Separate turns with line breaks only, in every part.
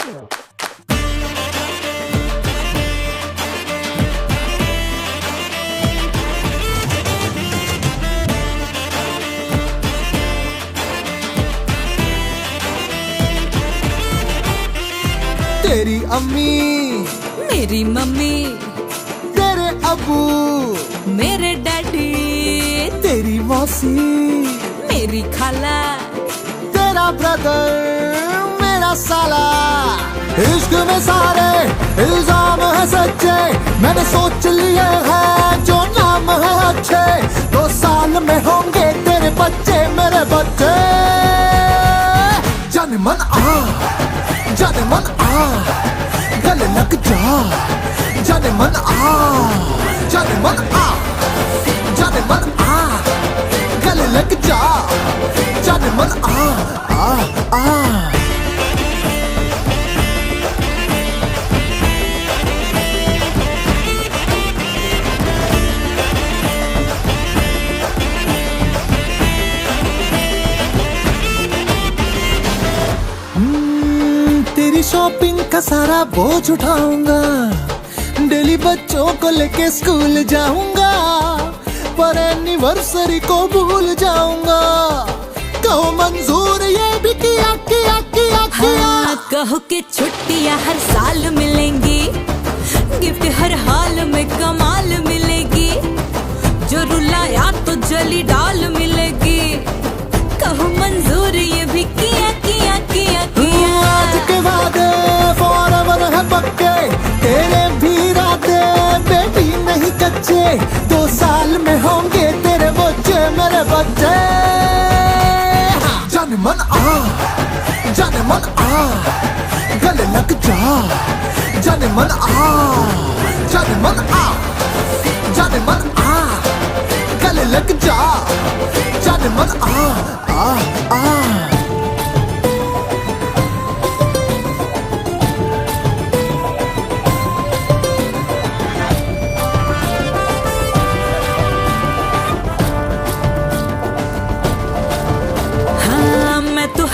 तेरी अम्मी
मेरी मम्मी,
तेरे अबू
मेरे डैडी,
तेरी मौसी
मेरी खाला,
तेरा ब्रदर मेरा साला। इश्क में सारे इल्जाम है सच्चे, मैंने सोच लिए हैं जो नाम है अच्छे। 2 साल में होंगे तेरे बच्चे मेरे बच्चे। जाने मन आ, जाने मन आ, गले लग जा। जाने मन आ, जाने मन आ, जाने मन आ, गले लग जा। जाने मन आ, आ। तेरी शॉपिंग का सारा बोझ उठाऊंगा, डेली बच्चों को लेके स्कूल जाऊंगा, पर एनिवर्सरी को भूल जाऊंगा। कहो मंजूर ये भी किया किया किया किया।
हाँ, कहो कि छुट्टियां हर साल मिलेंगी, गिफ्ट हर हाल में कमाल मिलेगी, जो रुलाया तो जली डाल मिलेगी। कहो मंजूर ये भी किया किया किया किया।
आज के वादे फॉरएवर है पक्के, तेरे भी इरादे बेबी नहीं कच्चे। 2 साल में होंगे तेरे बच्चे मेरे बच्चे। जाने मन आ, जाने मन आ, गले लग जा। जाने मन आ, जाने मन आ, जाने मन आ, गले लग जा। जाने मन आ, आ।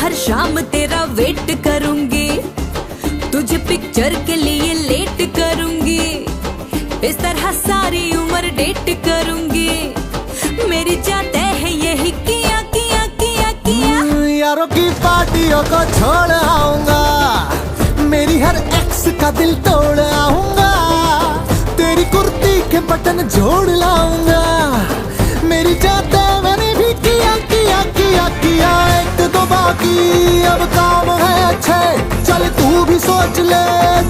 हर शाम तेरा वेट करूंगी, तुझे पिक्चर के लिए लेट करूंगी, इस तरह सारी उम्र डेट करूंगी। मेरी जाते है यही किया किया किया किया।
यारों की पार्टियों को छोड़ आऊंगा, मेरी हर एक्स का दिल तोड़ आऊंगा, तेरी कुर्ती के बटन जोड़ लाऊंगा। मेरी जाते मैंने भी किया किया किया किया। 1-2 बाकी अब काम है अच्छे, चल तू भी सोच ले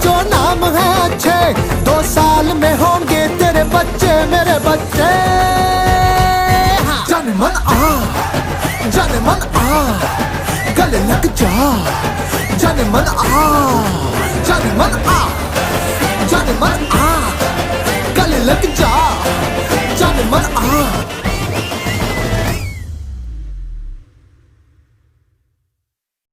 जो नाम है अच्छे। 2 साल में होंगे तेरे बच्चे मेरे बच्चे। जाने मन आ, जाने मन आ, गले लग जा। जाने मन आ, जाने मन आ,